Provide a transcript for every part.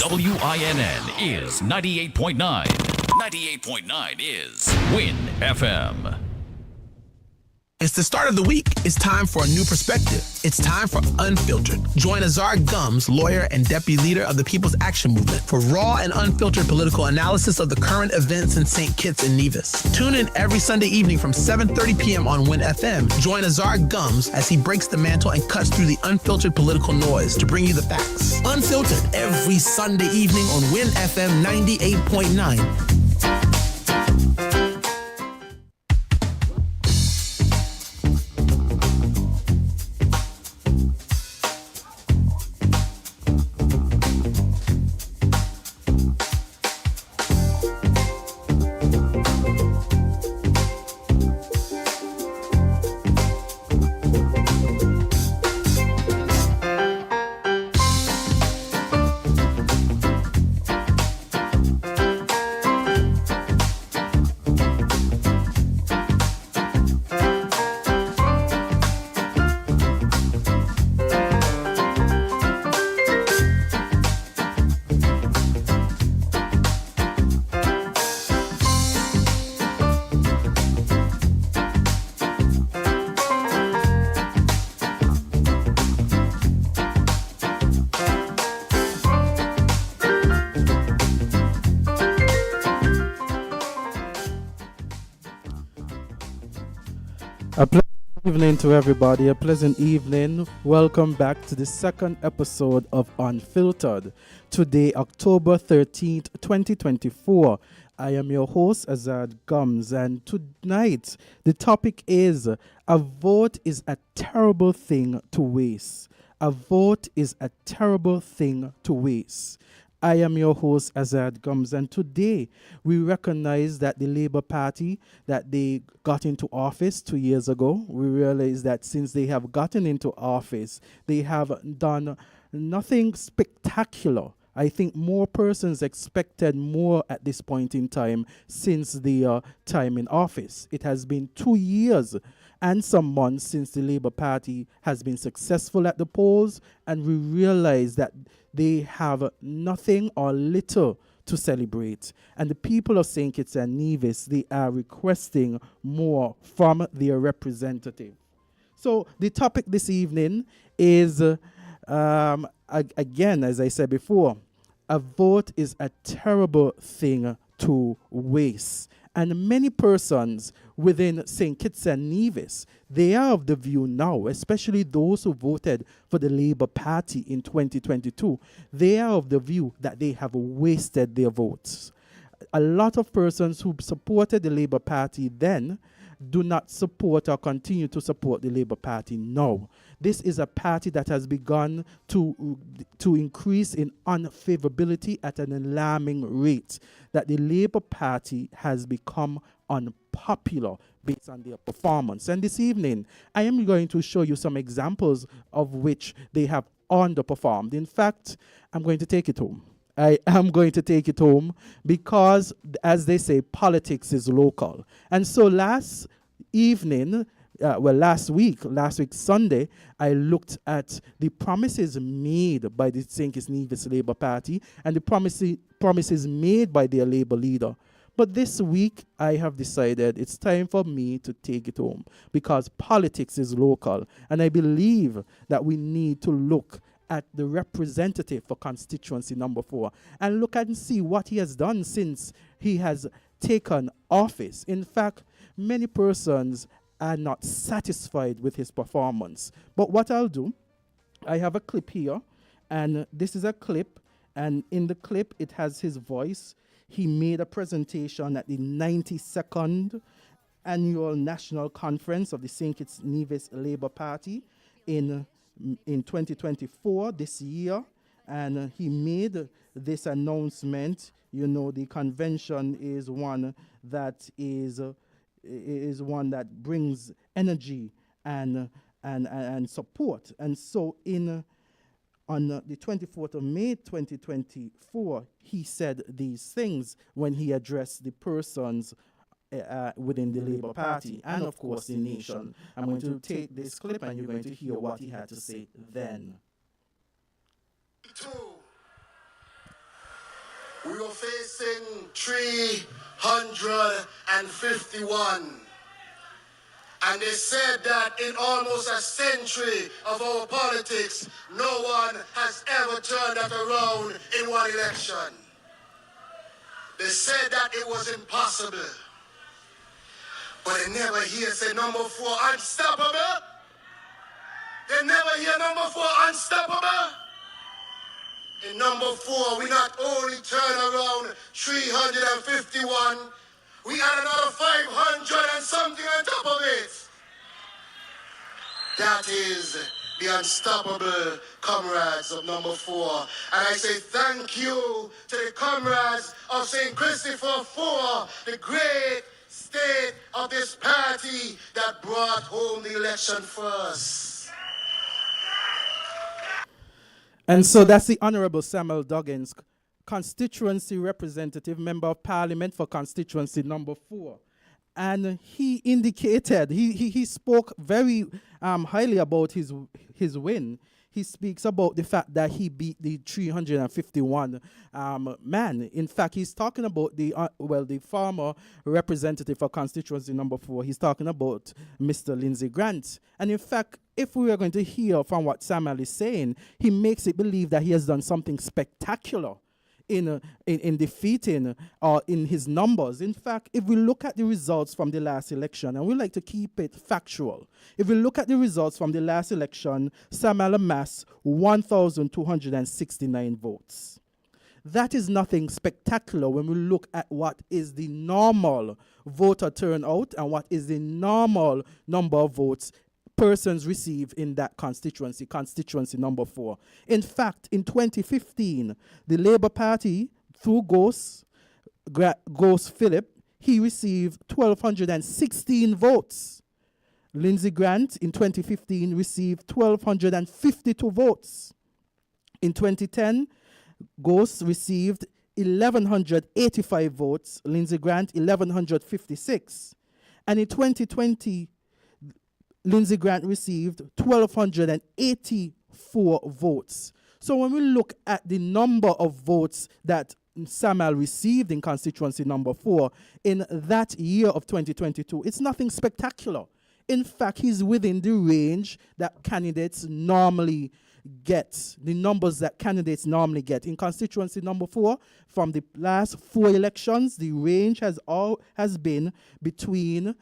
WINN is 98.9. 98.9 is Win FM. It's the start of the week. It's time for a new perspective. It's time for Unfiltered. Join Azard Gumbs, lawyer and deputy leader of the People's Action Movement, for raw and unfiltered political analysis of the current events in St. Kitts and Nevis. Tune in every Sunday evening from 7:30 p.m. on Win FM. Join Azard Gumbs as he breaks the mantle and cuts through the unfiltered political noise to bring you the facts. Unfiltered every Sunday evening on Win FM 98.9. A pleasant evening to everybody, a pleasant evening. Welcome back to the second episode of Unfiltered. Today, October 13th, 2024. I am your host, Azard Gumbs, and tonight the topic is a vote is a terrible thing to waste. A vote is a terrible thing to waste. I am your host, Azard Gumbs, and today we recognize that the Labour Party, that they got into office 2 years ago, we realize that since they have gotten into office, they have done nothing spectacular. I think more persons expected more at this point in time since the time in office. It has been 2 years and some months since the Labour Party has been successful at the polls, and we realize that they have nothing or little to celebrate. And the people of St. Kitts and Nevis, they are requesting more from their representative. So the topic this evening is, again, as I said before, a vote is a terrible thing to waste. And many persons within St. Kitts and Nevis, they are of the view now, especially those who voted for the Labour Party in 2022, they are of the view that they have wasted their votes. A lot of persons who supported the Labour Party then do not support or continue to support the Labour Party now. This is a party that has begun to increase in unfavorability at an alarming rate, that the Labour Party has become unpopular based on their performance. And this evening, I am going to show you some examples of which they have underperformed. In fact, I'm going to take it home. I am going to take it home because, as they say, politics is local. And so last week, Sunday, I looked at the promises made by the St. Kitts Nevis Labour Party and the promises made by their Labour leader. But this week, I have decided it's time for me to take it home because politics is local. And I believe that we need to look at the representative for constituency number 4 and look and see what he has done since he has taken office. In fact, many persons are not satisfied with his performance. But what I'll do, I have a clip here, and this is a clip, and in the clip it has his voice. He made a presentation at the 92nd Annual National Conference of the St. Kitts Nevis Labour Party in 2024, this year, and he made this announcement. You know, the convention is one that brings energy and support. And so on the 24th of May 2024, he said these things when he addressed the persons within the Labour Party and, of course, the nation. I'm going to take this clip and you're going to hear what he had to say then. We were facing 351. And they said that in almost a century of our politics, no one has ever turned that around in one election. They said that it was impossible. But they never hear say number 4 unstoppable. They never hear number 4 unstoppable. In number 4, we not only turn around 351, we add another 500 and something on top of it. That is the unstoppable comrades of number 4. And I say thank you to the comrades of St. Christopher 4, the great state of this party that brought home the election first. And so that's the Honorable Samuel Duggins, constituency representative, member of parliament for constituency number 4. And he indicated, he spoke very highly about his win. He speaks about the fact that he beat the 351 man. In fact, he's talking about the former representative for constituency number 4. He's talking about Mr. Lindsey Grant. And in fact, if we are going to hear from what Samuel is saying, he makes it believe that he has done something spectacular in defeating or in his numbers. In fact, if we look at the results from the last election, and we like to keep it factual, if we look at the results from the last election, Samuel amassed 1,269 votes. That is nothing spectacular when we look at what is the normal voter turnout and what is the normal number of votes persons receive in that constituency number 4. In fact, in 2015, the Labour Party, through Ghost Philip, he received 1,216 votes. Lindsey Grant, in 2015, received 1,252 votes. In 2010, Ghost received 1,185 votes, Lindsey Grant 1,156. And in 2020, Lindsey Grant received 1,284 votes. So when we look at the number of votes that Samuel received in constituency number 4 in that year of 2022, it's nothing spectacular. In fact, he's within the range that candidates normally get, the numbers that candidates normally get. In constituency number 4, from the last 4 elections, the range has been between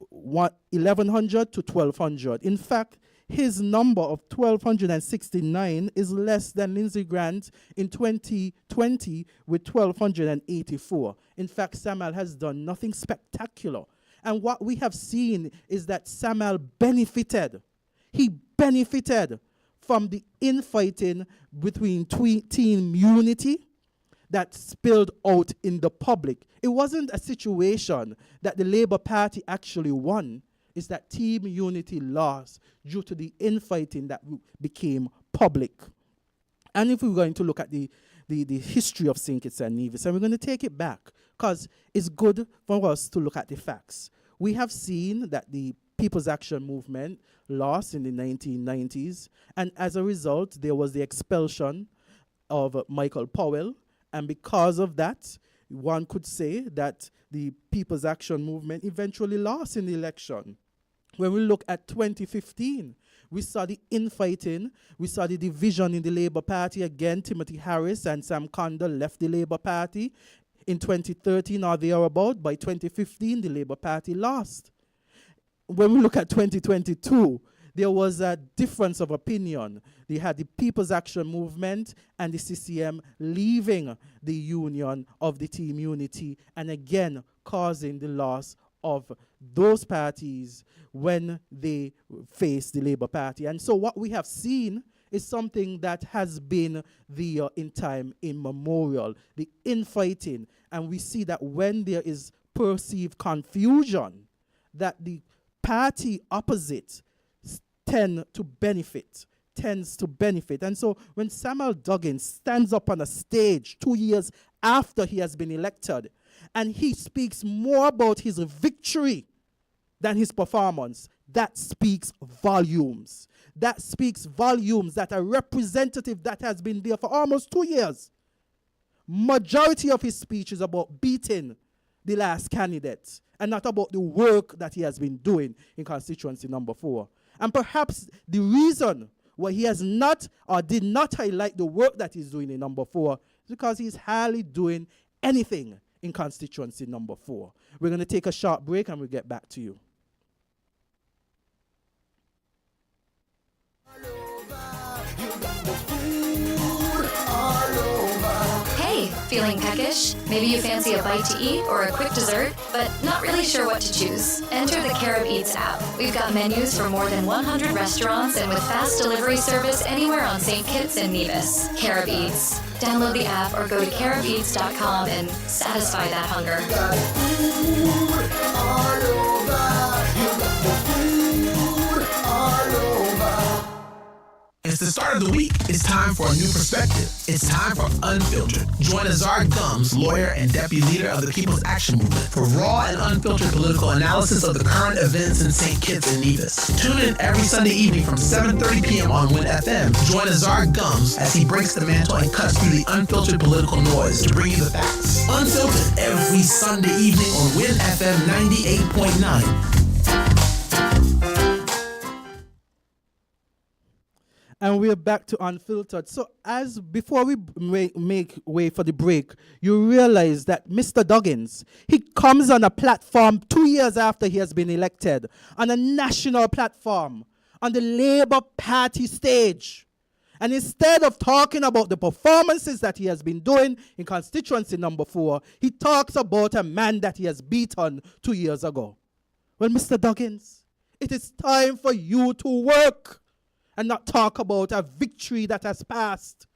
1,100 to 1,200. In fact, his number of 1,269 is less than Lindsey Grant in 2020 with 1,284. In fact, Samuel has done nothing spectacular. And what we have seen is that Samuel benefited. He benefited from the infighting between Team Unity that spilled out in the public. It wasn't a situation that the Labour Party actually won. It's that Team Unity lost due to the infighting that became public. And if we're going to look at the history of St. Kitts and Nevis, and we're going to take it back, because it's good for us to look at the facts. We have seen that the People's Action Movement lost in the 1990s, and as a result, there was the expulsion of Michael Powell. And because of that, one could say that the People's Action Movement eventually lost in the election. When we look at 2015, we saw the infighting, we saw the division in the Labour Party. Again, Timothy Harris and Sam Condor left the Labour Party. In 2013 or thereabout, by 2015, the Labour Party lost. When we look at 2022, there was a difference of opinion. They had the People's Action Movement and the CCM leaving the union of the Team Unity, and again causing the loss of those parties when they faced the Labour Party. And so what we have seen is something that has been there in time immemorial, the infighting. And we see that when there is perceived confusion, that the party opposite tends to benefit. And so when Samuel Duggins stands up on a stage 2 years after he has been elected, and he speaks more about his victory than his performance, that speaks volumes. That speaks volumes that a representative that has been there for almost 2 years majority of his speech is about beating the last candidate and not about the work that he has been doing in constituency number 4. And perhaps the reason why he has not or did not highlight the work that he's doing in number 4 is because he's hardly doing anything in constituency number 4. We're going to take a short break and we'll get back to you. Hey, feeling peckish? Maybe you fancy a bite to eat or a quick dessert, but not really sure what to choose? Enter the Carib Eats app. We've got menus for more than 100 restaurants and with fast delivery service anywhere on St. Kitts and Nevis. Carib Eats. Download the app or go to caribeats.com and satisfy that hunger. It's the start of the week. It's time for a new perspective. It's time for Unfiltered. Join Azard Gumbs, lawyer and deputy leader of the People's Action Movement, for raw and unfiltered political analysis of the current events in St. Kitts and Nevis. Tune in every Sunday evening from 7:30 p.m. on Win FM. Join Azard Gumbs as he breaks the mantle and cuts through the unfiltered political noise to bring you the facts. Unfiltered every Sunday evening on Win FM 98.9. And we're back to Unfiltered. So as before we make way for the break, you realize that Mr. Duggins, he comes on a platform 2 years after he has been elected, on a national platform, on the Labour Party stage. And instead of talking about the performances that he has been doing in constituency number 4, he talks about a man that he has beaten 2 years ago. Well, Mr. Duggins, it is time for you to work and not talk about a victory that has passed.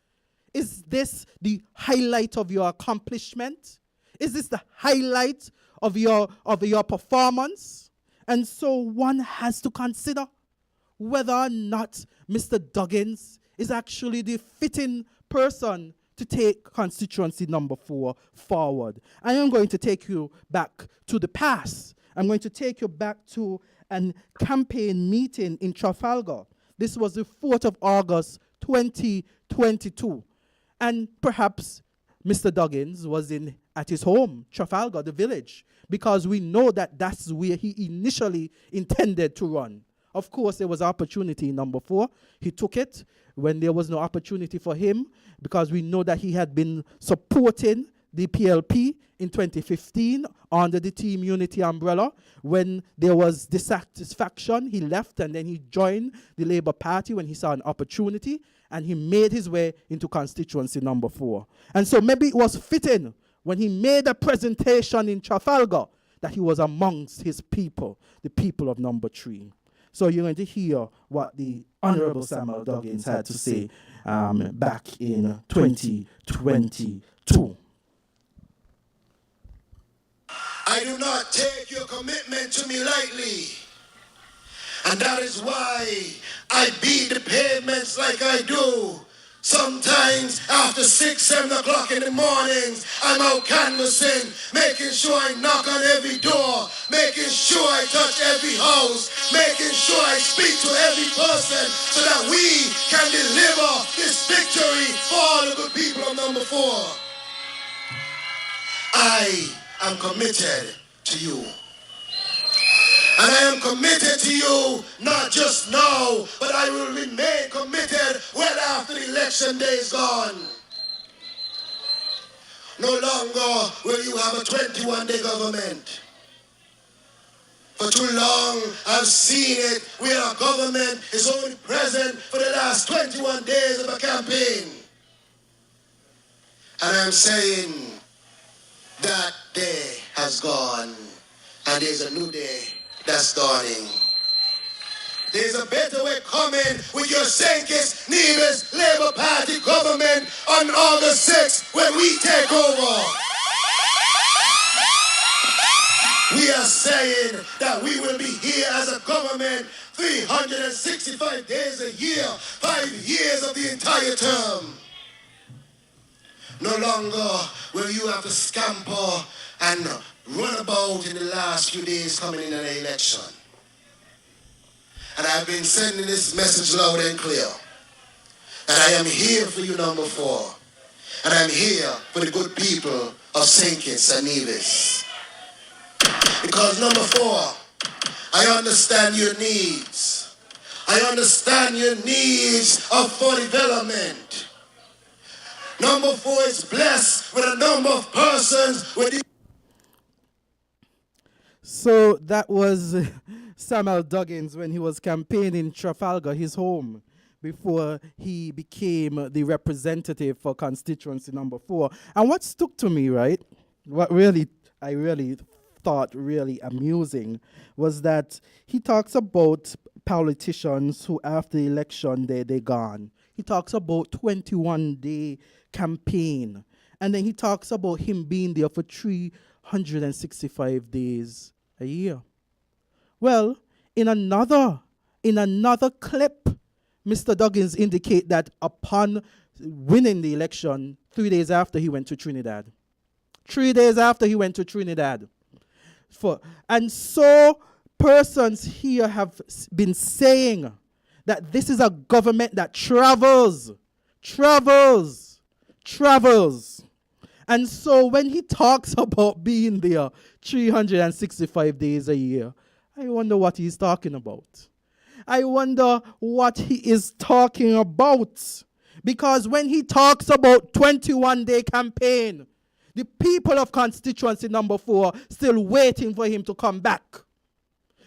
Is this the highlight of your accomplishment? Is this the highlight of your performance? And so one has to consider whether or not Mr. Duggins is actually the fitting person to take constituency number 4 forward. I am going to take you back to the past. I'm going to take you back to a campaign meeting in Trafalgar. This was the 4th of August, 2022. And perhaps Mr. Duggins was at his home, Trafalgar, the village, because we know that that's where he initially intended to run. Of course, there was opportunity in number 4. He took it when there was no opportunity for him, because we know that he had been supporting the PLP in 2015 under the Team Unity umbrella. When there was dissatisfaction, he left and then he joined the Labour Party when he saw an opportunity, and he made his way into constituency number 4. And so maybe it was fitting when he made a presentation in Trafalgar that he was amongst his people, the people of number 3. So you're going to hear what the Honourable Samuel Duggins had to say back in 2022. I do not take your commitment to me lightly. And that is why I beat the pavements like I do. Sometimes after 6, 7 o'clock in the mornings, I'm out canvassing, making sure I knock on every door, making sure I touch every house, making sure I speak to every person so that we can deliver this victory for all the good people of number 4. I am committed to you. And I am committed to you, not just now, but I will remain committed well after the election day is gone. No longer will you have a 21-day government. For too long, I've seen it where a government is only present for the last 21 days of a campaign. And I'm saying that day has gone, and there's a new day that's dawning. There's a better way coming with your St. Kitts Nevis Labour Party government on August 6th when we take over. We are saying that we will be here as a government 365 days a year, 5 years of the entire term. No longer will you have to scamper and run about in the last few days coming in an election. And I've been sending this message loud and clear that I am here for you, number 4. And I'm here for the good people of St. Kitts and Nevis. Because number 4, I understand your needs. I understand your needs for development. Number 4 is blessed with a number of persons with. So that was Samuel Duggins when he was campaigning Trafalgar, his home, before he became the representative for constituency number 4. And what stuck to me, right, what I really thought really amusing was that he talks about politicians who after the election they gone. He talks about 21-day campaign. And then he talks about him being there for 365 days a year. Well, in another clip, Mr. Duggins indicate that upon winning the election, 3 days after he went to Trinidad. 3 days after he went to Trinidad. And so persons here have been saying that this is a government that travels. And so when he talks about being there 365 days a year, I wonder what he's talking about. I wonder what he is talking about. Because when he talks about 21-day campaign, the people of constituency number 4 still waiting for him to come back.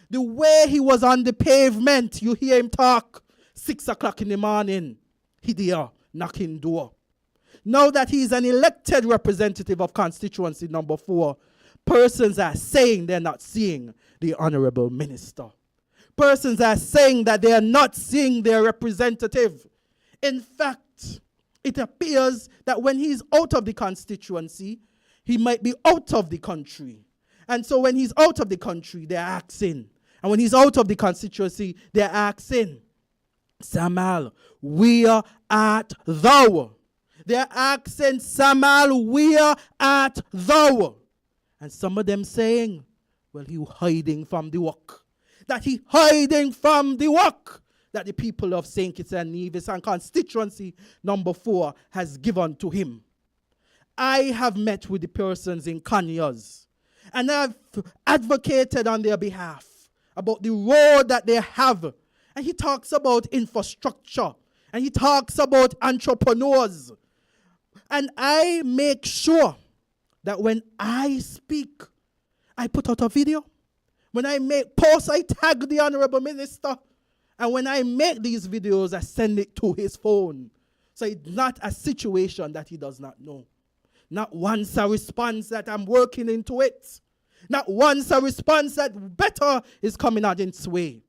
The way he was on the pavement, you hear him talk, 6 o'clock in the morning, he there knocking door. Now that he's an elected representative of constituency number 4, persons are saying they're not seeing the honorable minister. Persons are saying that they are not seeing their representative. In fact, it appears that when he's out of the constituency, he might be out of the country. And so when he's out of the country, they're asking. And when he's out of the constituency, they're asking, Samal, where art thou? They're asking, Samal, where art thou? And some of them saying, well, he hiding from the work. That he hiding from the work that the people of St. Kitts and Nevis and constituency number 4 has given to him. I have met with the persons in Conyers, and I've advocated on their behalf about the road that they have. And he talks about infrastructure, and he talks about entrepreneurs. And I make sure that when I speak, I put out a video. When I make posts, I tag the honorable minister. And when I make these videos, I send it to his phone. So it's not a situation that he does not know. Not once a response that I'm working into it. Not once a response that better is coming out its way.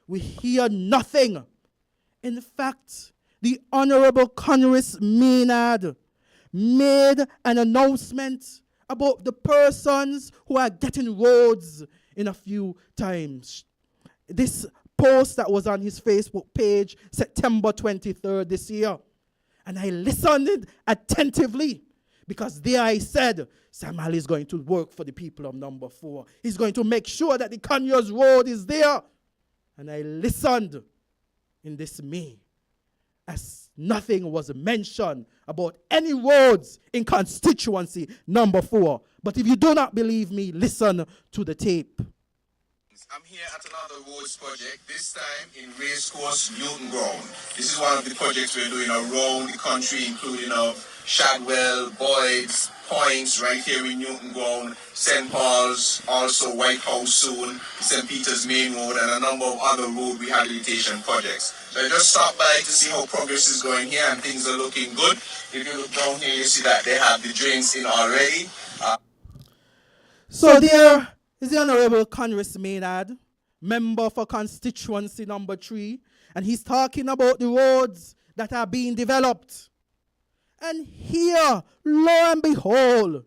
We hear nothing. In fact, the Honorable Congress Maynard made an announcement about the persons who are getting roads in a few times. This post that was on his Facebook page, September 23rd this year. And I listened attentively because there I said, Samuel is going to work for the people of number 4. He's going to make sure that the Conyers Road is there. And I listened in dismay as nothing was mentioned about any roads in constituency number 4. But if you do not believe me, listen to the tape. I'm here at another roads project, this time in Racecourse, Newton Ground. This is one of the projects we're doing around the country, including of Shadwell, Boyd's, Points, right here in Newton Ground, St. Paul's, also White House soon, St. Peter's Main Road, and a number of other road rehabilitation projects. So I just stopped by to see how progress is going here, and things are looking good. If you look down here, you see that they have the drains in already. So there is the Honorable Congress Maynard, member for constituency number 3, and he's talking about the roads that are being developed. And here, lo and behold,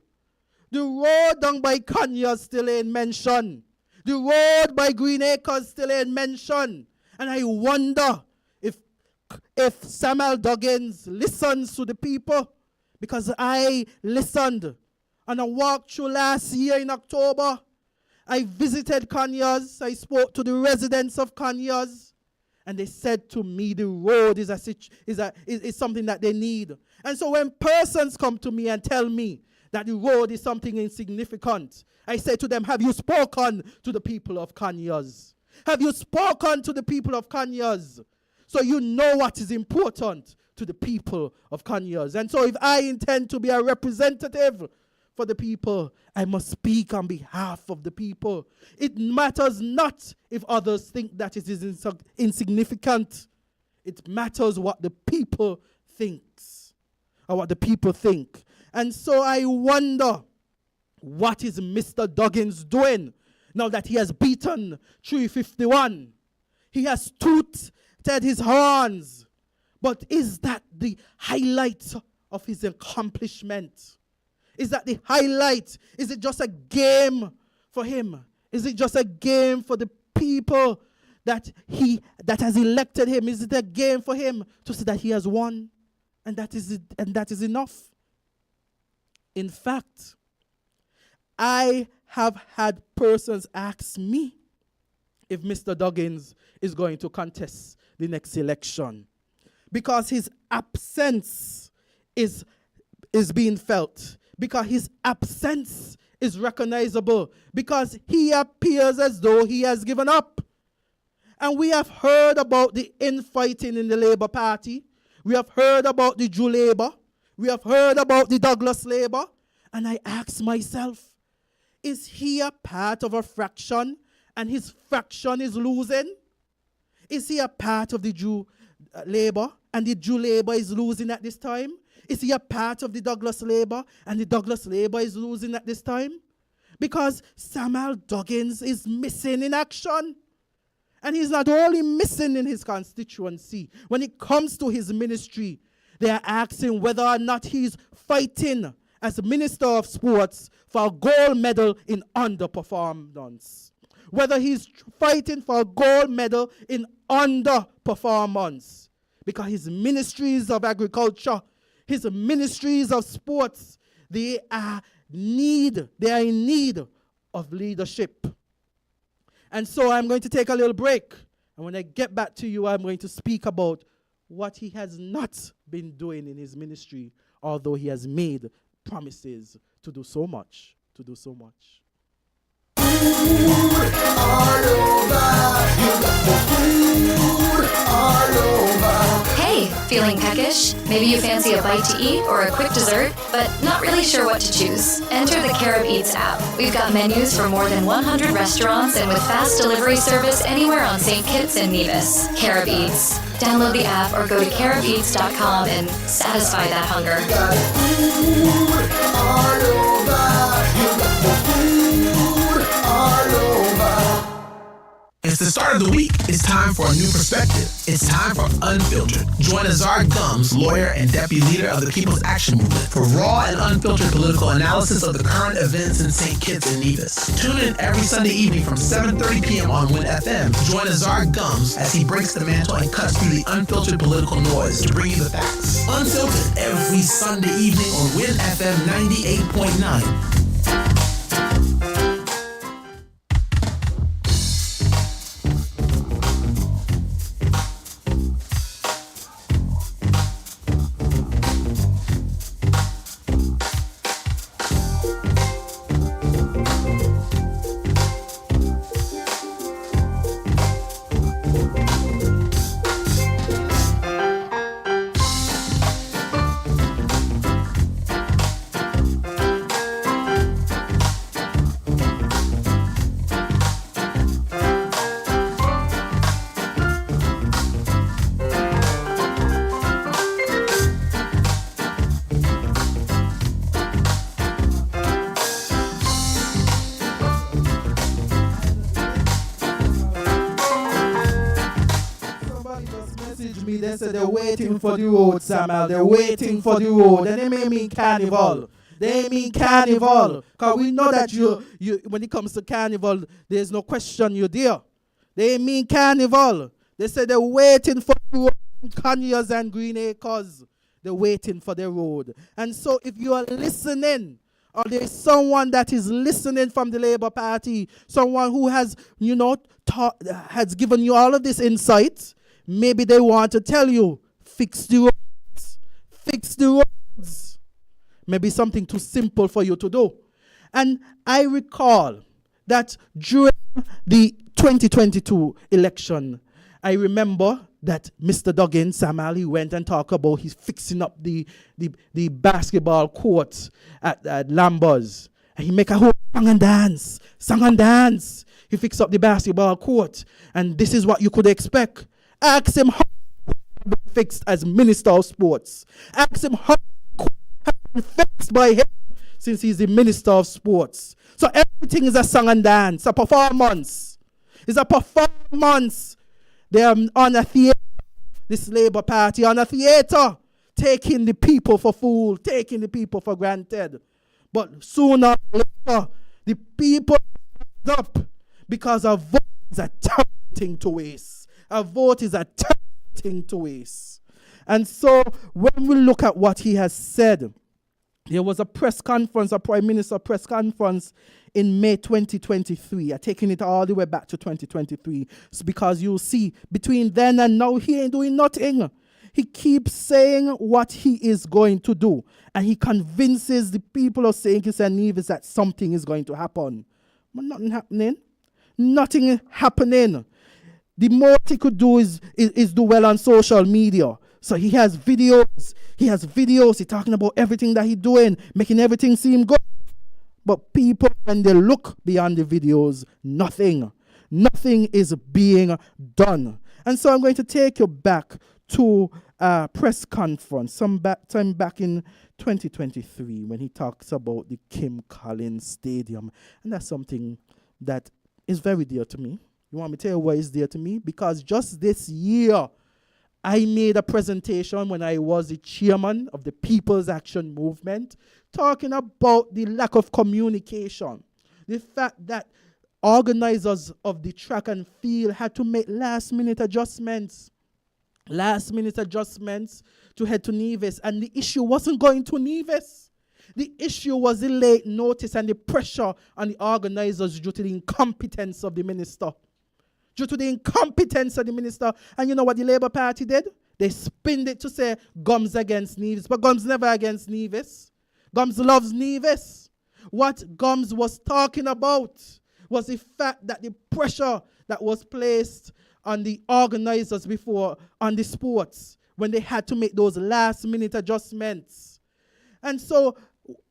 the road down by Conyers still ain't mentioned. The road by Green Acres still ain't mentioned. And I wonder if Samuel Duggins listens to the people, because I listened on a walkthrough last year in October. I visited Conyers. I spoke to the residents of Conyers. And they said to me, the road is something that they need. And so when persons come to me and tell me that the road is something insignificant, I say to them, have you spoken to the people of Conyers? Have you spoken to the people of Conyers? So you know what is important to the people of Conyers. And so if I intend to be a representative for the people, I must speak on behalf of the people. It matters not if others think that it is insignificant. It matters what the people thinks, or what the people think. And so I wonder, what is Mr. Duggins doing now that he has beaten 351? He has tooted his horns. But is that the highlight of his accomplishment? Is that the highlight? Is it just a game for him? Is it just a game for the people that has elected him? Is it a game for him to say that he has won? And that is enough. In fact, I have had persons ask me if Mr. Duggins is going to contest the next election, because his absence is being felt, because his absence is recognizable, because he appears as though he has given up. And we have heard about the infighting in the Labour Party. We have heard about the Jew Labour. We have heard about the Douglas Labour. And I ask myself, is he a part of a fraction and his fraction is losing? Is he a part of the Jew Labour and the Jew Labour is losing at this time? Is he a part of the Douglas Labour and the Douglas Labour is losing at this time? Because Samuel Duggins is missing in action. And he's not only missing in his constituency. When it comes to his ministry, they are asking whether or not he's fighting as Minister of Sports for a gold medal in underperformance. Whether he's fighting for a gold medal in underperformance. Because his ministries of agriculture, his ministries of sports, they are in need of leadership. And so I'm going to take a little break. And when I get back to you, I'm going to speak about what he has not been doing in his ministry, although he has made promises to do so much, Hey, feeling peckish? Maybe you fancy a bite to eat or a quick dessert, but not really sure what to choose? Enter the Carib Eats app. We've got menus for more than 100 restaurants and with fast delivery service anywhere on St. Kitts and Nevis. Carib Eats. Download the app or go to caribeats.com and satisfy that hunger. It's the start of the week. It's time for a new perspective. It's time for Unfiltered. Join Azard Gumbs, lawyer and deputy leader of the People's Action Movement, for raw and unfiltered political analysis of the current events in St. Kitts and Nevis. Tune in every Sunday evening from 7:30 p.m. on Win FM. Join Azard Gumbs as he breaks the mantle and cuts through the unfiltered political noise to bring you the facts. Unfiltered every Sunday evening on Win FM 98.9. They said they're waiting for the road, Samuel. They're waiting for the road. And they may mean carnival. They mean carnival. Because we know that you when it comes to carnival, there's no question you're there. They mean carnival. They said they're waiting for the road in Conyers and Green Acres. They're waiting for the road. And so if you are listening, or there's someone that is listening from the Labour Party, someone who has, has given you all of this insight, Maybe they want to tell you, fix the roads. Fix the roads. Maybe something too simple for you to do. And I recall that during the 2022 election, I remember that Mr. Duggins, Sam Ali, went and talked about he's fixing up the basketball court at Lambers. And he make a whole song and dance. He fixed up the basketball court. And this is what you could expect. Ask him how it fixed as Minister of Sports. Ask him how it has been fixed by him since he's the Minister of Sports. So everything is a song and dance, a performance. It's a performance. They are on a theater, this Labour Party on a theater, taking the people for fool, taking the people for granted. But sooner or later, the people rise up because a vote is a terrible thing to waste. A vote is a terrible thing to waste. And so when we look at what he has said, there was a press conference, a Prime Minister press conference in May 2023. I'm taking it all the way back to 2023. It's because you'll see between then and now, he ain't doing nothing. He keeps saying what he is going to do. And he convinces the people of St. Kitts and Nevis that something is going to happen. But nothing happening. Nothing happening. The most he could do is do well on social media. So he has videos. He's talking about everything that he's doing, making everything seem good. But people, when they look beyond the videos, nothing is being done. And so I'm going to take you back to a press conference time back in 2023 when he talks about the Kim Collins Stadium. And that's something that is very dear to me. You want me to tell you why it's dear to me? Because just this year, I made a presentation when I was the chairman of the People's Action Movement, talking about the lack of communication. The fact that organizers of the track and field had to make last-minute adjustments to head to Nevis. And the issue wasn't going to Nevis. The issue was the late notice and the pressure on the organizers due to the incompetence of the minister. And you know what the Labour Party did? They spinned it to say Gumbs against Nevis. But Gumbs never against Nevis. Gumbs loves Nevis. What Gumbs was talking about was the fact that the pressure that was placed on the organizers before on the sports when they had to make those last-minute adjustments. And so,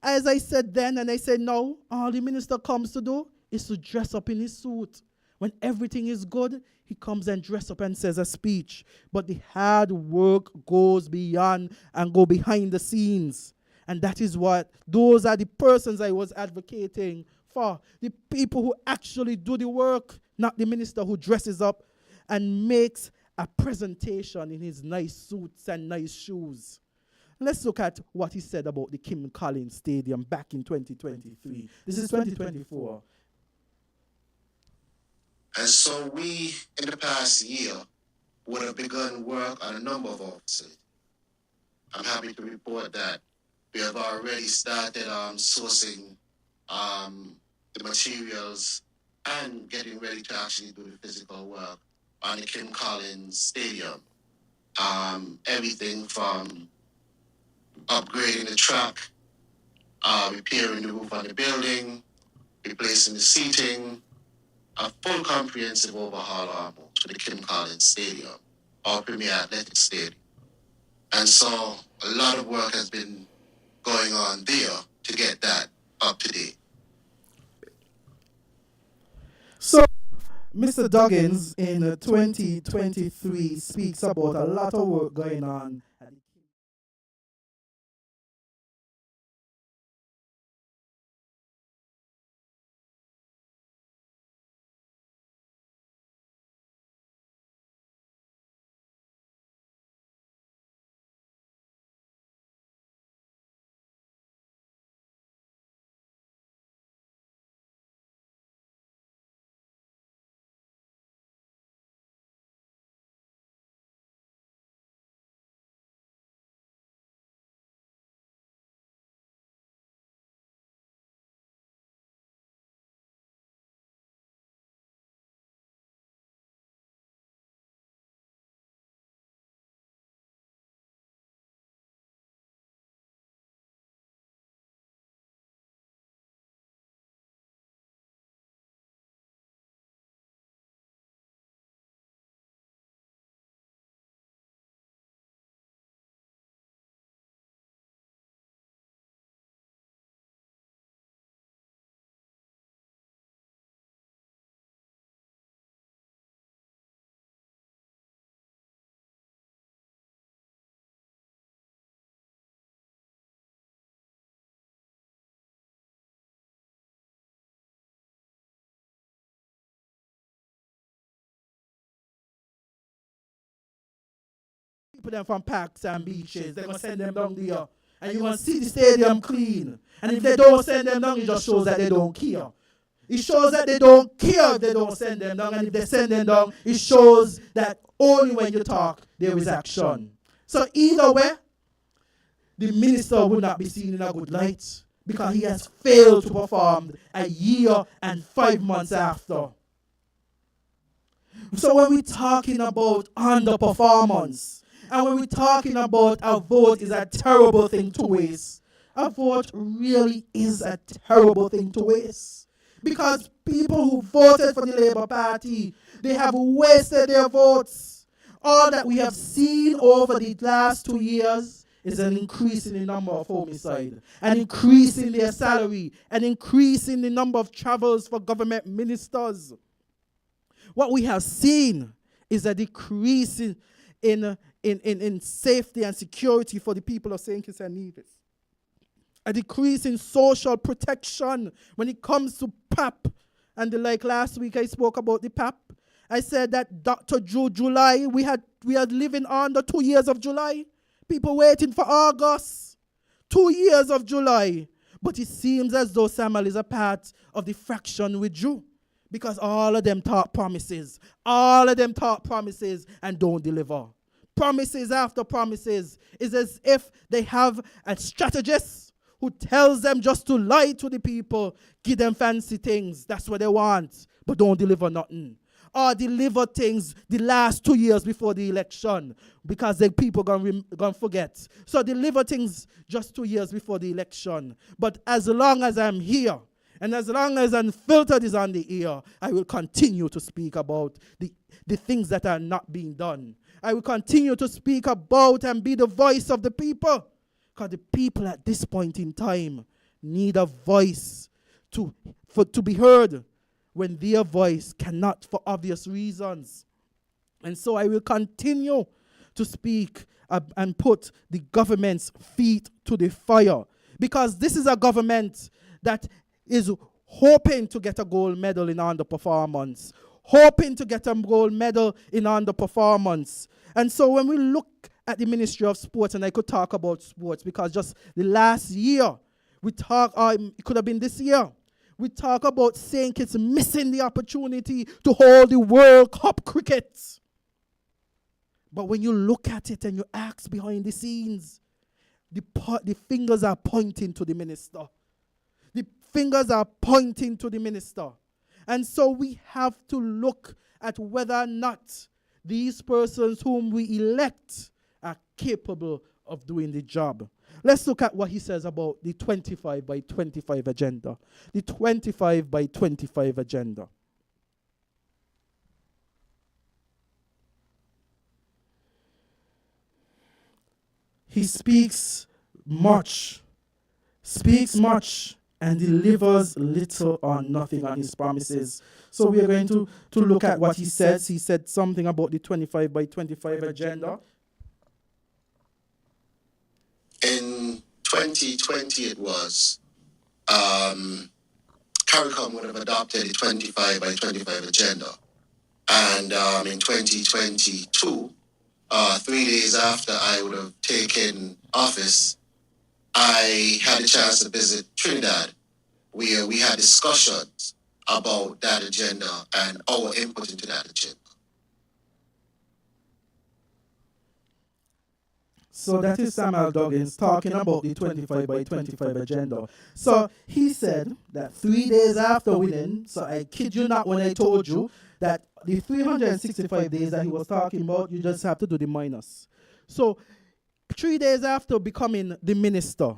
as I said then and I said now, all the minister comes to do is to dress up in his suit. When everything is good, he comes and dresses up and says a speech. But the hard work goes beyond and go behind the scenes. And that is what, those are the persons I was advocating for. The people who actually do the work, not the minister who dresses up and makes a presentation in his nice suits and nice shoes. Let's look at what he said about the Kim Collins Stadium back in 2023. This is 2024. And so we, in the past year, would have begun work on a number of offices. I'm happy to report that we have already started sourcing the materials and getting ready to actually do the physical work on the Kim Collins Stadium. Everything from upgrading the track, repairing the roof on the building, replacing the seating, a full comprehensive overhaul almost to the Kim Collins Stadium, our premier athletic stadium. And so a lot of work has been going on there to get that up to date. So, Mr. Duggins in 2023 speaks about a lot of work going on people them from parks and beaches. They're going to send them down there. And you're going to see the stadium clean. And if they don't send them down, it just shows that they don't care. It shows that they don't care if they don't send them down. And if they send them down, it shows that only when you talk, there is action. So either way, the minister will not be seen in a good light because he has failed to perform a year and 5 months after. So when we're talking about underperformance, and when we're talking about a vote is a terrible thing to waste, a vote really is a terrible thing to waste. Because people who voted for the Labour Party, they have wasted their votes. All that we have seen over the last 2 years is an increase in the number of homicide, an increase in their salary, an increase in the number of travels for government ministers. What we have seen is a decrease in safety and security for the people of St. Kitts and Nevis. A decrease in social protection when it comes to PAP. And like last week I spoke about the PAP. I said that Dr. July, we had living under 2 years of July. People waiting for August. 2 years of July. But it seems as though Samuel is a part of the fraction with Drew. Because all of them talk promises. All of them talk promises and don't deliver. Promises after promises. It's as if they have a strategist who tells them just to lie to the people, give them fancy things. That's what they want, but don't deliver nothing. Or deliver things the last 2 years before the election because the people gonna forget. So deliver things just 2 years before the election. But as long as I'm here, and as long as Unfiltered is on the air, I will continue to speak about the things that are not being done. I will continue to speak about and be the voice of the people. Because the people at this point in time need a voice to be heard when their voice cannot for obvious reasons. And so I will continue to speak and put the government's feet to the fire. Because this is a government that is hoping to get a gold medal in underperformance. Hoping to get a gold medal in underperformance. And so when we look at the Ministry of Sports, and I could talk about sports because just the last year, it could have been this year, we talk about St. Kitts missing the opportunity to hold the World Cup cricket. But when you look at it and you ask behind the scenes, the fingers are pointing to the minister. The fingers are pointing to the minister. And so we have to look at whether or not these persons whom we elect are capable of doing the job. Let's look at what he says about the 25 by 25 agenda. The 25 by 25 agenda. He speaks much, and delivers little or nothing on his promises. So we are going to look at what he says. He said something about the 25 by 25 agenda. In 2020 it was, CARICOM would have adopted the 25 by 25 agenda. And in 2022, 3 days after I would have taken office, I had a chance to visit Trinidad, where we had discussions about that agenda and our input into that agenda. So that is Samuel Duggins talking about the 25 by 25 agenda. So he said that 3 days after winning, so I kid you not when I told you that the 365 days that he was talking about, you just have to do the minus. So 3 days after becoming the minister,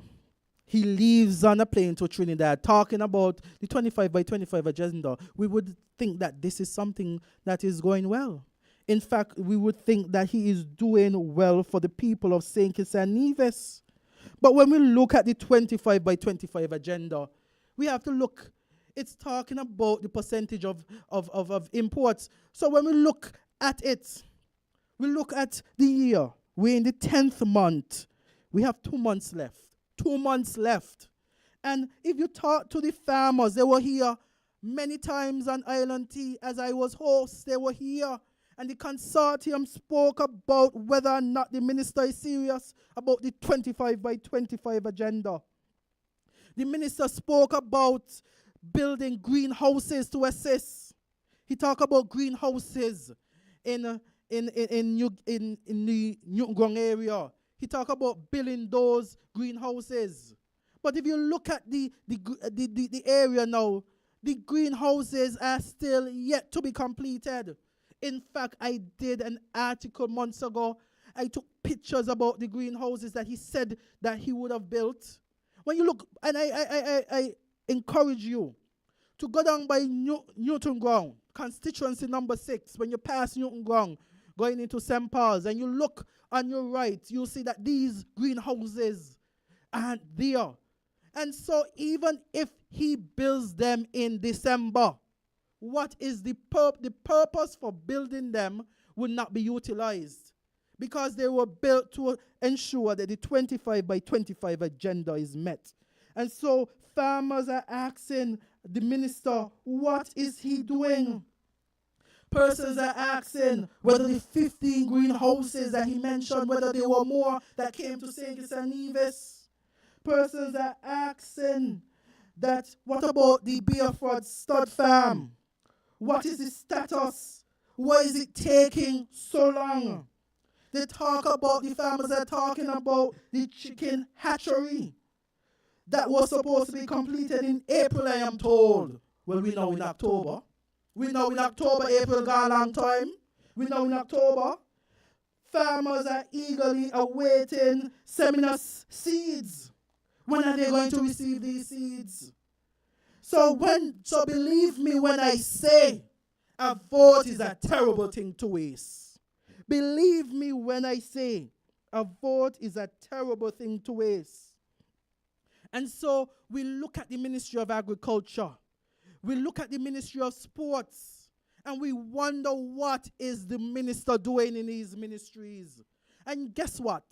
he leaves on a plane to Trinidad talking about the 25 by 25 agenda. We would think that this is something that is going well. In fact, we would think that he is doing well for the people of St. Kitts and Nevis. But when we look at the 25 by 25 agenda, we have to look. It's talking about the percentage of imports. So when we look at it, we look at the year. We're in the 10th month. We have 2 months left. 2 months left. And if you talk to the farmers, they were here many times on Island Tea. As I was host, they were here. And the consortium spoke about whether or not the minister is serious about the 25 by 25 agenda. The minister spoke about building greenhouses to assist. He talked about greenhouses in the Newton Grong area. He talked about building those greenhouses. But if you look at the area now, the greenhouses are still yet to be completed. In fact, I did an article months ago. I took pictures about the greenhouses that he said that he would have built. When you look, and I encourage you to go down by Newton Grong, constituency number 6, when you pass Newton Grong, going into St. Paul's, and you look on your right, you'll see that these greenhouses aren't there. And so even if he builds them in December, what is the purpose for building them would not be utilized, because they were built to ensure that the 25 by 25 agenda is met. And so farmers are asking the minister, what is he doing? Persons are asking whether the 15 greenhouses that he mentioned, whether there were more that came to St. Kitts and Nevis. Persons are asking that, what about the Beerford stud farm? What is the status? Why is it taking so long? They talk about, the farmers are talking about the chicken hatchery that was supposed to be completed in April, I am told. Well, we know in October. We know in October, April got a long time. We know in October. Farmers are eagerly awaiting seminar seeds. When are they going to receive these seeds? So believe me when I say a vote is a terrible thing to waste. Believe me when I say a vote is a terrible thing to waste. And so we look at the Ministry of Agriculture. We look at the Ministry of Sports. And we wonder, what is the minister doing in these ministries? And guess what?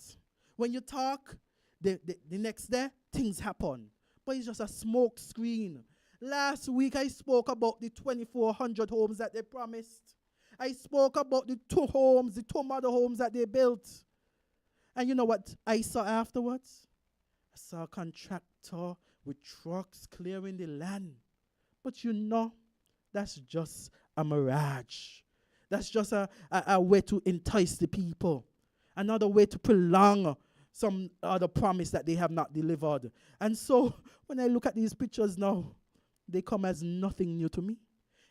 When you talk, the next day, things happen. But it's just a smoke screen. Last week, I spoke about the 2,400 homes that they promised. I spoke about the 2 mother homes that they built. And you know what I saw afterwards? I saw a contractor with trucks clearing the land. But you know, that's just a mirage. That's just a way to entice the people. Another way to prolong some other promise that they have not delivered. And so, when I look at these pictures now, they come as nothing new to me.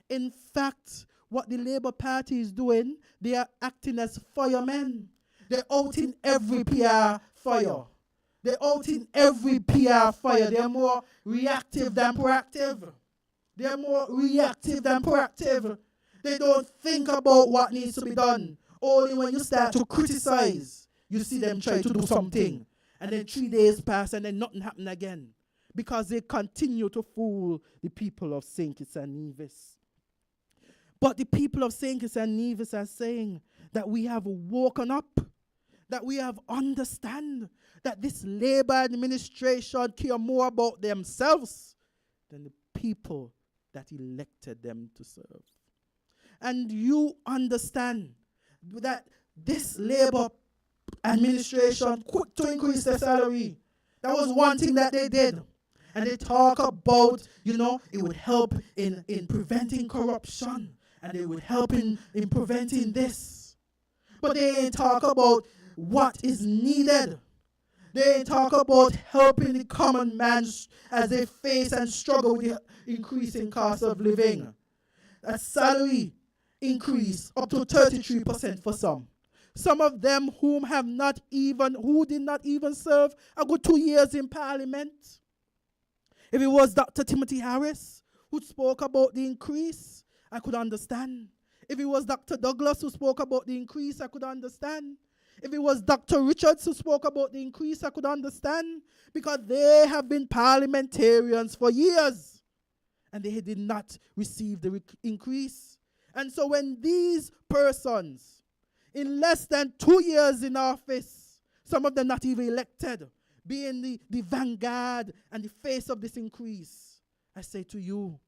In fact, what the Labour Party is doing, they are acting as firemen. They're out in every PR fire. They're out in every PR fire. They're more reactive than proactive. They're more reactive than proactive. They don't think about what needs to be done. Only when you start to criticize, you see them try to do something. And then 3 days pass and then nothing happens again. Because they continue to fool the people of St. Kitts and Nevis. But the people of St. Kitts and Nevis are saying that we have woken up, that we have understand that this Labour administration care more about themselves than the people that elected them to serve. And you understand that this Labour administration quick to increase their salary. That was one thing that they did. And they talk about, it would help in preventing corruption. And they would help in preventing this. But they ain't talk about what is needed. They ain't talk about helping the common man as they face and struggle with the increasing cost of living. A salary increase up to 33% for some. Some of them who did not even serve a good 2 years in Parliament. If it was Dr. Timothy Harris who spoke about the increase, I could understand. If it was Dr. Douglas who spoke about the increase, I could understand. If it was Dr. Richards who spoke about the increase, I could understand. Because they have been parliamentarians for years. And they did not receive the increase. And so when these persons, in less than 2 years in office, some of them not even elected, being the vanguard and the face of this increase, I say to you,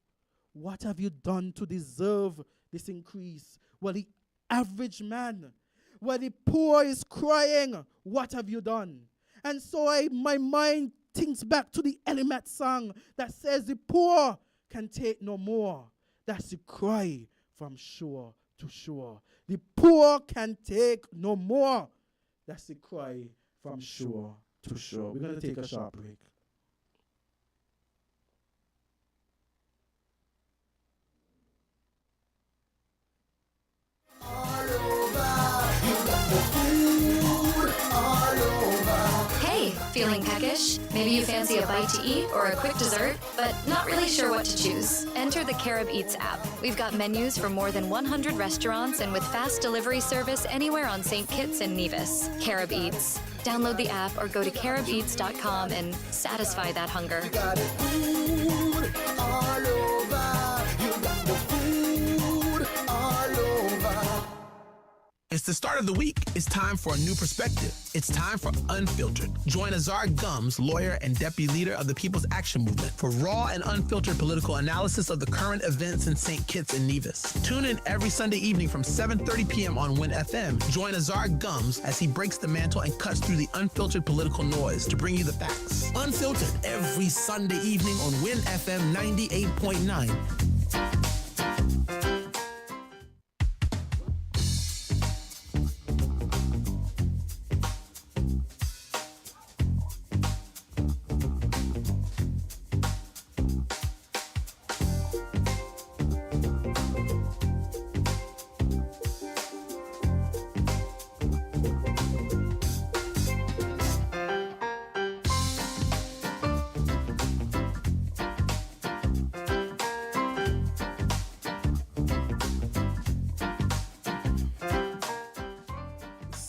what have you done to deserve this increase? Well, the average man. Where the poor is crying, what have you done? And so my mind thinks back to the Elimat song that says the poor can take no more. That's the cry from shore to shore. The poor can take no more. That's the cry from shore to shore. We're going to take a short break. Hey, feeling peckish? Maybe you fancy a bite to eat or a quick dessert, but not really sure what to choose. Enter the Carib Eats app. We've got menus for more than 100 restaurants and with fast delivery service anywhere on St. Kitts and Nevis. Carib Eats. Download the app or go to caribeats.com and satisfy that hunger. You got food all over. You got the food all over. It's the start of the week. It's time for a new perspective. It's time for Unfiltered. Join Azard Gumbs, lawyer and deputy leader of the People's Action Movement, for raw and unfiltered political analysis of the current events in St. Kitts and Nevis. Tune in every Sunday evening from 7:30 p.m. on Win FM. Join Azard Gumbs as he breaks the mantle and cuts through the unfiltered political noise to bring you the facts. Unfiltered every Sunday evening on Win FM 98.9.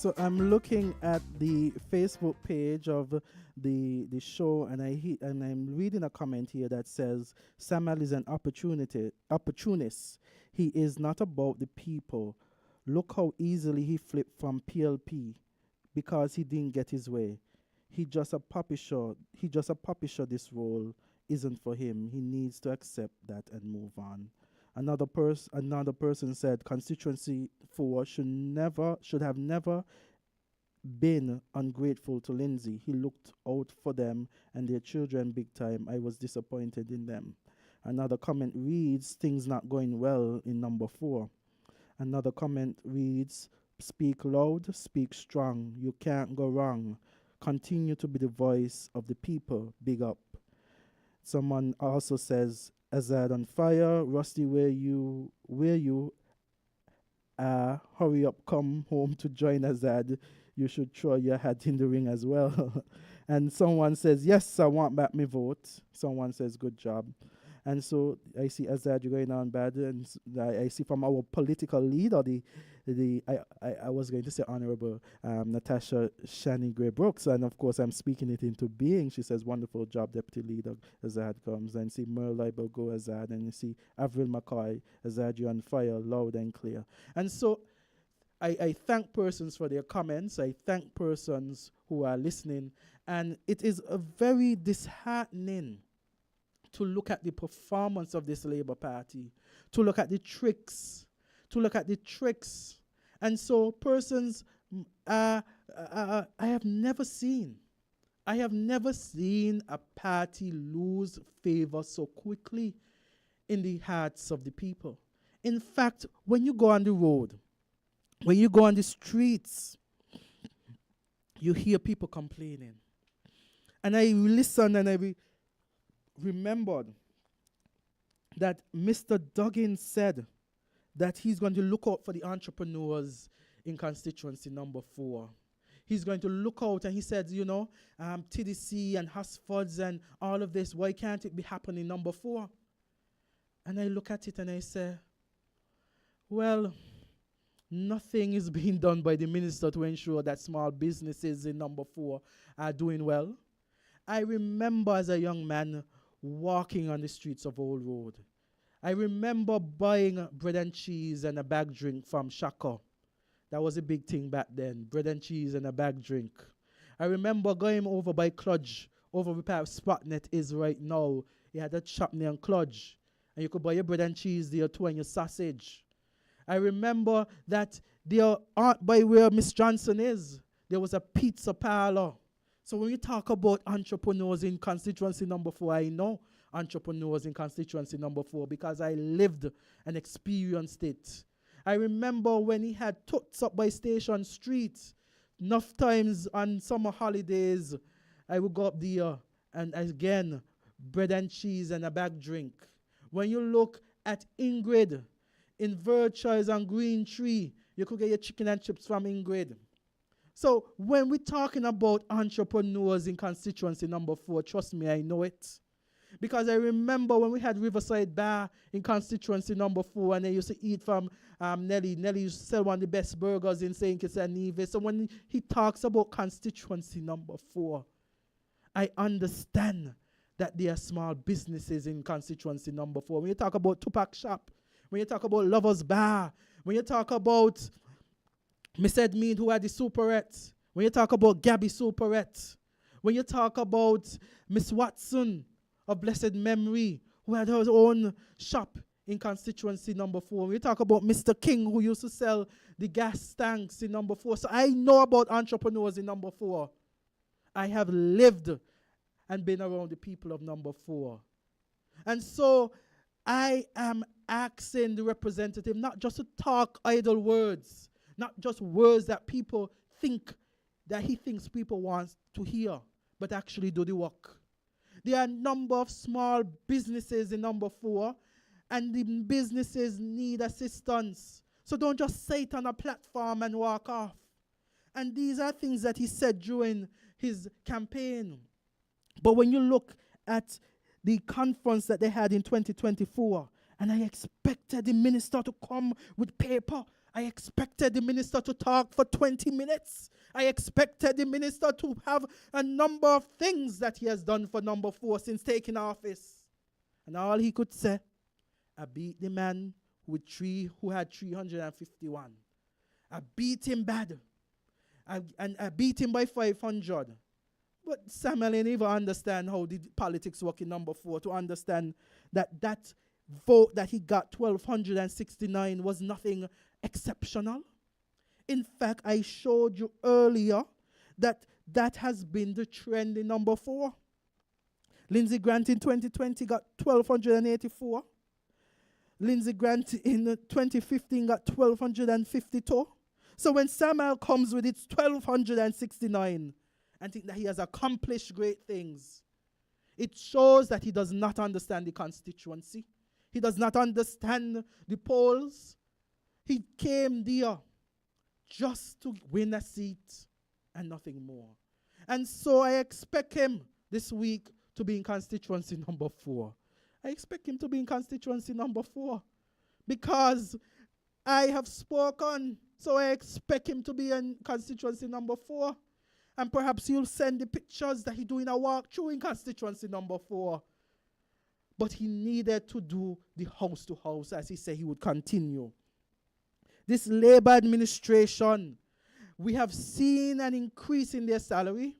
So I'm looking at the Facebook page of the show, and I'm reading a comment here that says Samuel is an opportunist. He is not about the people. Look how easily he flipped from PLP because he didn't get his way. He just a puppy show. This role isn't for him. He needs to accept that and move on. Another person said constituency 4 should have never been ungrateful to Lindsay. He looked out for them and their children big time. I was disappointed in them. Another comment reads, things not going well in number 4. Another comment reads, speak loud, speak strong. You can't go wrong. Continue to be the voice of the people. Big up. Someone also says, Azard on fire, Rusty, where you hurry up, come home to join Azard. You should throw your hat in the ring as well. And someone says, yes, I want back my vote. Someone says, good job. And so I see Azard, you're going on bad. And I see from our political leader, I was going to say Honorable Natasha Shani Gray Brooks. And of course, I'm speaking it into being. She says, wonderful job, Deputy Leader. Azard comes. And see Merle Libel go Azard. And you see Avril McCoy, Azard, you're on fire, loud and clear. And so I thank persons for their comments. I thank persons who are listening. And it is a very disheartening to look at the performance of this Labour Party, to look at the tricks. And so persons, I have never seen a party lose favor so quickly in the hearts of the people. In fact, when you go on the road, when you go on the streets, you hear people complaining. And I listened and I remembered that Mr. Duggins said that he's going to look out for the entrepreneurs in constituency number 4. He's going to look out, and he said, TDC and Husfords and all of this, why can't it be happening number 4? And I look at it and I say, well, nothing is being done by the minister to ensure that small businesses in number 4 are doing well. I remember as a young man walking on the streets of Old Road. I remember buying bread and cheese and a bag drink from Shaka. That was a big thing back then, bread and cheese and a bag drink. I remember going over by Cludge, over where Spotnet is right now. You had a shop near Cludge, and you could buy your bread and cheese there too and your sausage. I remember that There aren't by where Miss Johnson is. There was a pizza parlor. So when you talk about entrepreneurs in constituency number 4, I know entrepreneurs in constituency number 4 because I lived and experienced it. I remember when he had tuts up by Station Street. Enough times on summer holidays, I would go up there and again, bread and cheese and a bag drink. When you look at Ingrid in Virtues and Green Tree, you could get your chicken and chips from Ingrid. So when we're talking about entrepreneurs in constituency number 4, trust me, I know it. Because I remember when we had Riverside Bar in constituency number 4, and they used to eat from Nelly. Nelly used to sell one of the best burgers in St. Kitts and Nevis. So when he talks about constituency number 4, I understand that there are small businesses in constituency number 4. When you talk about Tupac Shop, when you talk about Lovers Bar, when you talk about Miss Edmead who had the Superette, when you talk about Gabby Superette, when you talk about Miss Watson of blessed memory who had her own shop in constituency number 4, when you talk about Mr. King who used to sell the gas tanks in number 4. So I know about entrepreneurs in number 4. I have lived and been around the people of number 4. And so I am asking the representative not just to talk idle words, not just words that people think, that he thinks people want to hear, but actually do the work. There are a number of small businesses in number 4, and the businesses need assistance. So don't just sit on a platform and walk off. And these are things that he said during his campaign. But when you look at the conference that they had in 2024, and I expected the minister to come with paper. I expected the minister to talk for 20 minutes. I expected the minister to have a number of things that he has done for number 4 since taking office. And all he could say, I beat the man who had 351. I beat him bad. I beat him by 500. But Samuel didn't even understand how the politics work in number 4 to understand that vote that he got, 1,269, was nothing exceptional. In fact, I showed you earlier that has been the trend in number 4. Lindsey Grant in 2020 got 1,284. Lindsey Grant in 2015 got 1,252. So when Samuel comes with its 1,269 and think that he has accomplished great things, it shows that he does not understand the constituency. He does not understand the polls. He came there just to win a seat and nothing more. And so I expect him this week to be in constituency number 4. I expect him to be in constituency number 4 because I have spoken. So I expect him to be in constituency number 4. And perhaps you'll send the pictures that he's doing a walkthrough in constituency number 4. But he needed to do the house to house, as he said he would continue. This Labour administration, we have seen an increase in their salary,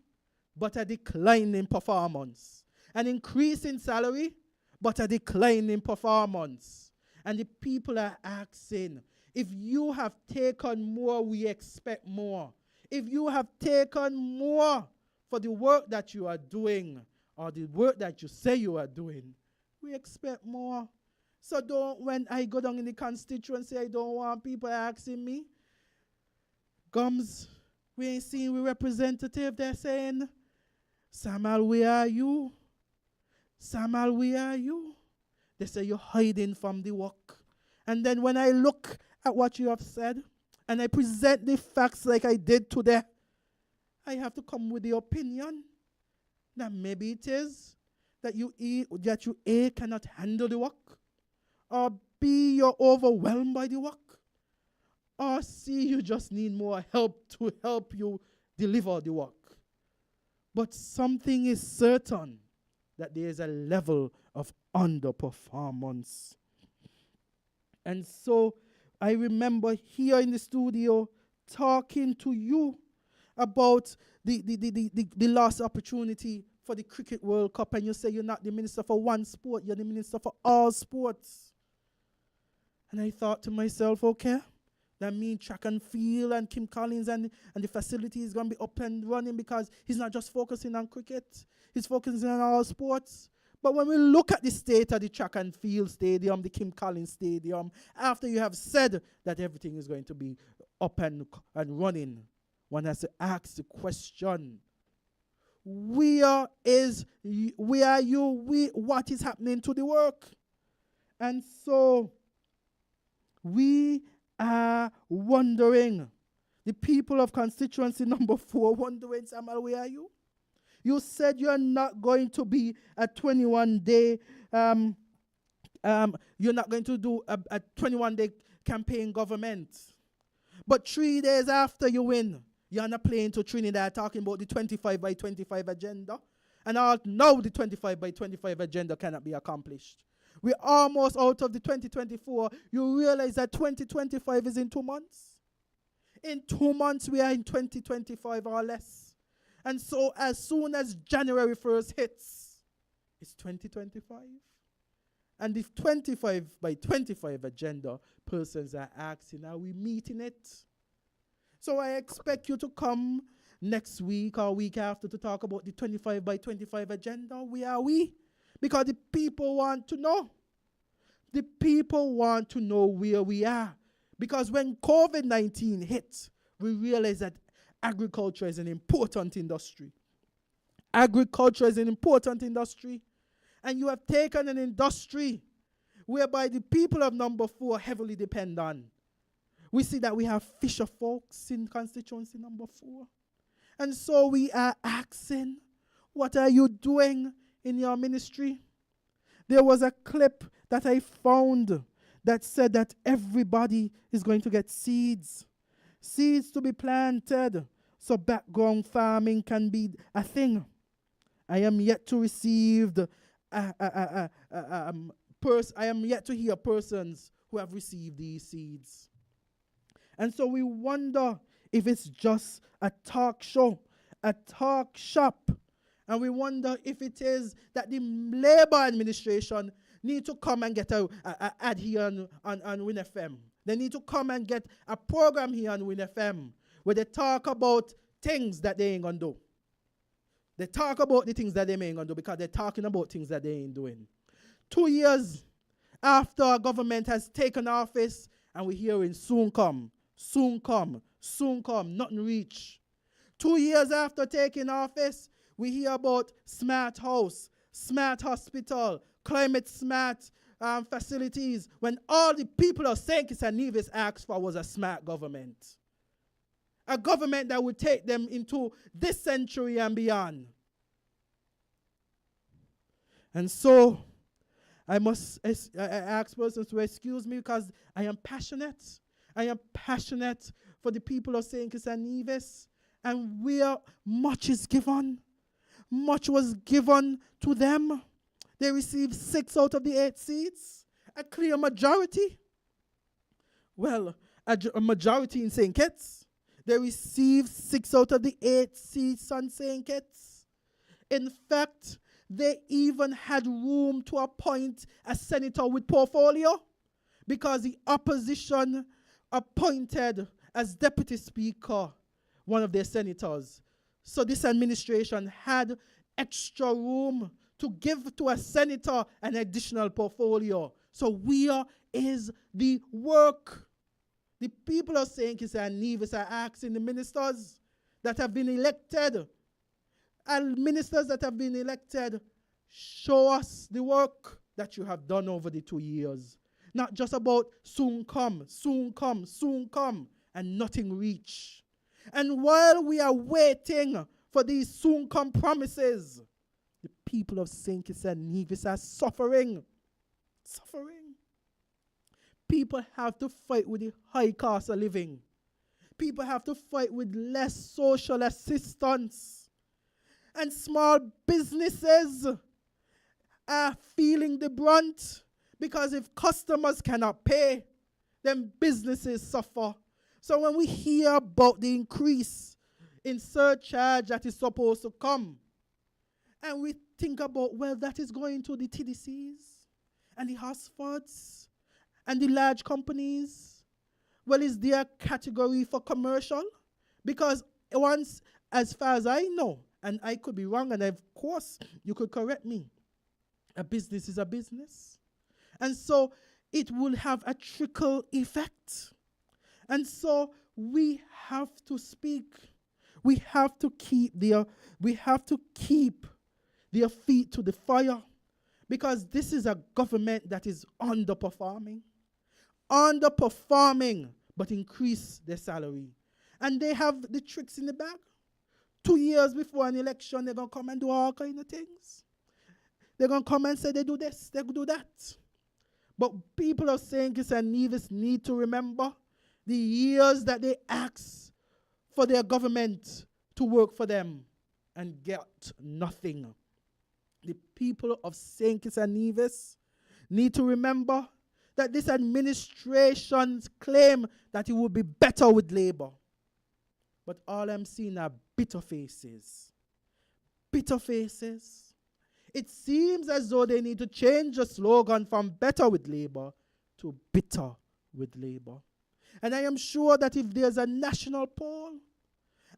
but a decline in performance. An increase in salary, but a decline in performance. And the people are asking, if you have taken more, we expect more. If you have taken more for the work that you are doing, or the work that you say you are doing, we expect more. So when I go down in the constituency, I don't want people asking me, Gums, we ain't seen we representative. They're saying, Samuel, where are you? Samuel, where are you? They say you're hiding from the work. And then when I look at what you have said, and I present the facts like I did today, I have to come with the opinion that maybe it is that you A, cannot handle the work, or B, you're overwhelmed by the work, or C, you just need more help to help you deliver the work. But something is certain, that there is a level of underperformance. And so I remember here in the studio talking to you about the last opportunity for the Cricket World Cup, and you say you're not the minister for one sport, you're the minister for all sports. And I thought to myself, okay, That means track and field and Kim Collins and the facility is going to be up and running because he's not just focusing on cricket. He's focusing on all sports. But when we look at the state of the track and field stadium, the Kim Collins Stadium, after you have said that everything is going to be up and running, one has to ask the question, where are you? What is happening to the work? And so we are wondering, the people of constituency number 4 wondering, Samuel, where are you? You said you're not going to be a 21-day, you're not going to do a 21-day campaign government. But 3 days after you win, you're on a plane to Trinidad talking about the 25 by 25 agenda. And all know the 25 by 25 agenda cannot be accomplished. We're almost out of the 2024. You realize that 2025 is in 2 months. In 2 months, we are in 2025 or less. And so as soon as January 1st hits, it's 2025. And the 25 by 25 agenda, persons are asking, are we meeting it? So I expect you to come next week or week after to talk about the 25 by 25 agenda. Where are we? Because the people want to know. The people want to know where we are. Because when COVID-19 hit, we realized that agriculture is an important industry. Agriculture is an important industry. And you have taken an industry whereby the people of number 4 heavily depend on. We see that we have fisher folks in constituency number 4. And so we are asking, what are you doing in your ministry? There was a clip that I found that said that everybody is going to get seeds. Seeds to be planted so background farming can be a thing. I am yet to receive I am yet to hear persons who have received these seeds. And so we wonder if it's just a talk show, a talk shop. And we wonder if it is that the Labour administration need to come and get a ad here on Win FM. They need to come and get a program here on Win FM where they talk about things that they ain't going to do. They talk about the things that they ain't going to do because they're talking about things that they ain't doing. 2 years after our government has taken office and we're hearing soon come, nothing reach. 2 years after taking office, we hear about smart house, smart hospital, climate smart facilities, when all the people of St. Kitts and Nevis asked for was a smart government. A government that would take them into this century and beyond. And so, I ask persons to excuse me because I am passionate. I am passionate for the people of St. Kitts and Nevis. And where much is given, much was given to them. They received 6 out of the 8 seats, a clear majority. Well, a majority in St. Kitts. They received 6 out of the 8 seats on St. Kitts. In fact, they even had room to appoint a senator with portfolio because the opposition appointed as deputy speaker one of their senators. So this administration had extra room to give to a senator an additional portfolio. So where is the work? The people of St. Kitts and Nevis are asking the ministers that have been elected, and ministers that have been elected, show us the work that you have done over the 2 years. Not just about soon come, and nothing reach. And while we are waiting for these soon come promises, the people of St. Kitts and Nevis are suffering. People have to fight with the high cost of living. People have to fight with less social assistance. And small businesses are feeling the brunt because if customers cannot pay, then businesses suffer. So when we hear about the increase in surcharge that is supposed to come, and we think about, well, that is going to the TDCs and the Hosfords and the large companies, Well, is there a category for commercial? Because once, as far as I know, and I could be wrong, and of course you could correct me, a business is a business. And so it will have a trickle effect. And so we have to speak. We have to keep their feet to the fire, because this is a government that is underperforming, but increase their salary. And they have the tricks in the bag. 2 years before an election, they're going to come and do all kind of things. They're going to come and say they do this, they do that. But people of St. Kitts and Nevis need to remember the years that they asked for their government to work for them and get nothing. The people of St. Kitts and Nevis need to remember that this administration's claim that it will be better with Labour. But all I'm seeing are bitter faces. Bitter faces. It seems as though they need to change the slogan from better with Labour to bitter with Labour. And I am sure that if there's a national poll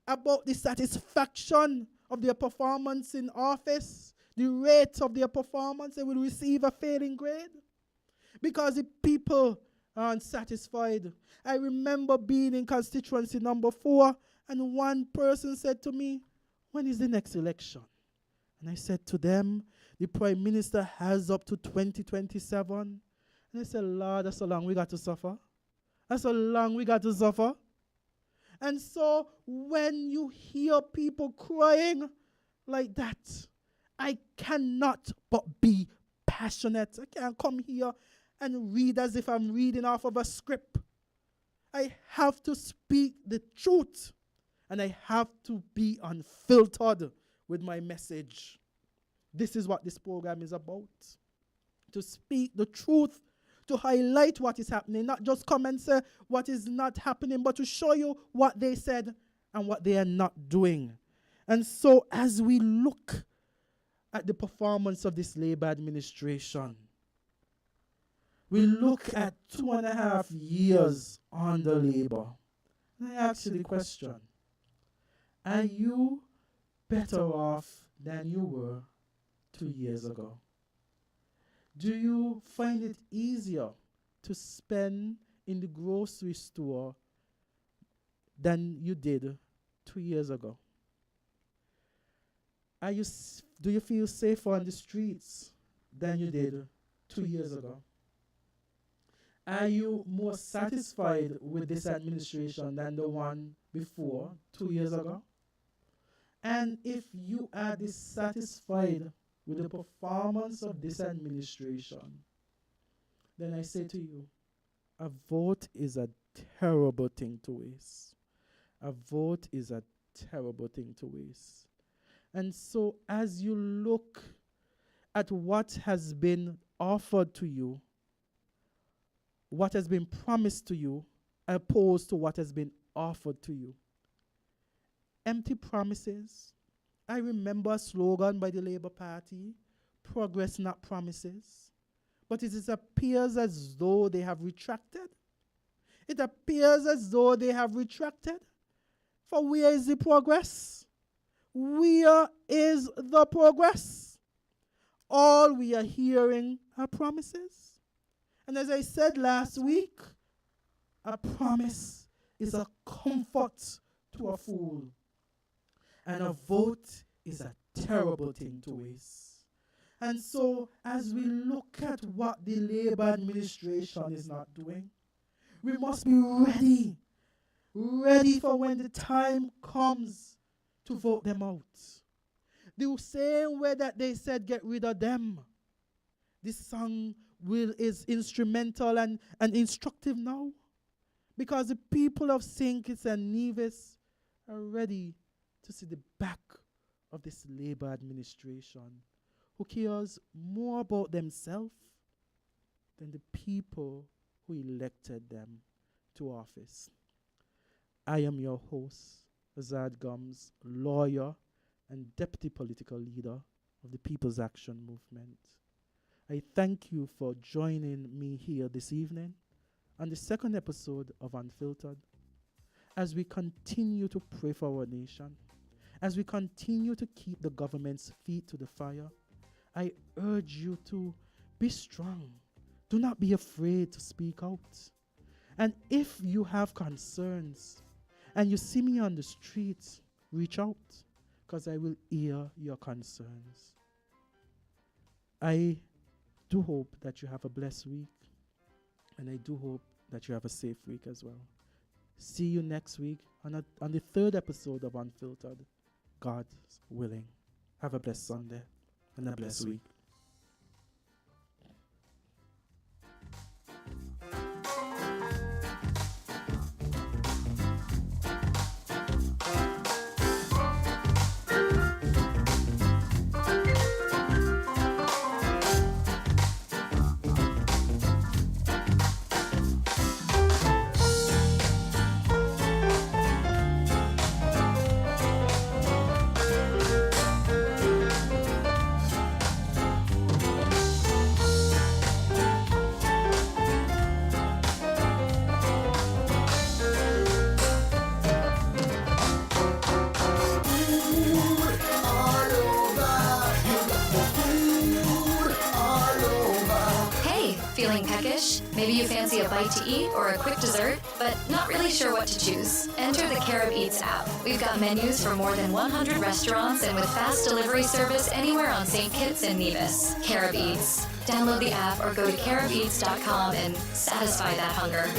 about the satisfaction of their performance in office, the rate of their performance, they will receive a failing grade. Because the people aren't satisfied. I remember being in constituency number 4, and one person said to me, when is the next election? And I said to them, the Prime Minister has up to 2027. And I said, Lord, that's so long we got to suffer. That's so long we got to suffer. And so when you hear people crying like that, I cannot but be passionate. I can't come here and read as if I'm reading off of a script. I have to speak the truth, and I have to be unfiltered with my message. This is what this program is about. To speak the truth, to highlight what is happening, not just come and say what is not happening, but to show you what they said and what they are not doing. And so as we look at the performance of this Labour administration, we look at 2.5 years under Labour. And I ask you the question, are you better off than you were 2 years ago? Do you find it easier to spend in the grocery store than you did 2 years ago? Do you feel safer on the streets than you did 2 years ago? Are you more satisfied with this administration than the one before 2 years ago? And if you are dissatisfied with the performance of this administration, then I say to you, a vote is a terrible thing to waste. A vote is a terrible thing to waste. And so as you look at what has been offered to you, what has been promised to you, opposed to what has been offered to you, empty promises. I remember a slogan by the Labour Party, progress not promises. But it appears as though they have retracted. It appears as though they have retracted. For where is the progress? Where is the progress? All we are hearing are promises. And as I said last week, a promise is a comfort to a fool. And a vote is a terrible thing to waste. And so, as we look at what the Labour administration is not doing, we must be ready for when the time comes to vote them out. The same way that they said get rid of them. This song is instrumental and instructive now, because the people of St. Kitts and Nevis are ready to see the back of this Labour administration, who cares more about themselves than the people who elected them to office. I am your host, Azard Gumbs, lawyer and deputy political leader of the People's Action Movement. I thank you for joining me here this evening. on the second episode of Unfiltered. As we continue to pray for our nation, as we continue to keep the government's feet to the fire, I urge you to be strong. Do not be afraid to speak out. And if you have concerns and you see me on the streets, reach out, because I will hear your concerns. I do hope that you have a blessed week, and I do hope that you have a safe week as well. See you next week on the third episode of Unfiltered, God willing. Have a blessed Sunday and a blessed week. Feeling peckish? Maybe you fancy a bite to eat or a quick dessert, but not really sure what to choose? Enter the Carib Eats app. We've got menus for more than 100 restaurants and with fast delivery service anywhere on St. Kitts and Nevis. Carib Eats. Download the app or go to caribeats.com and satisfy that hunger.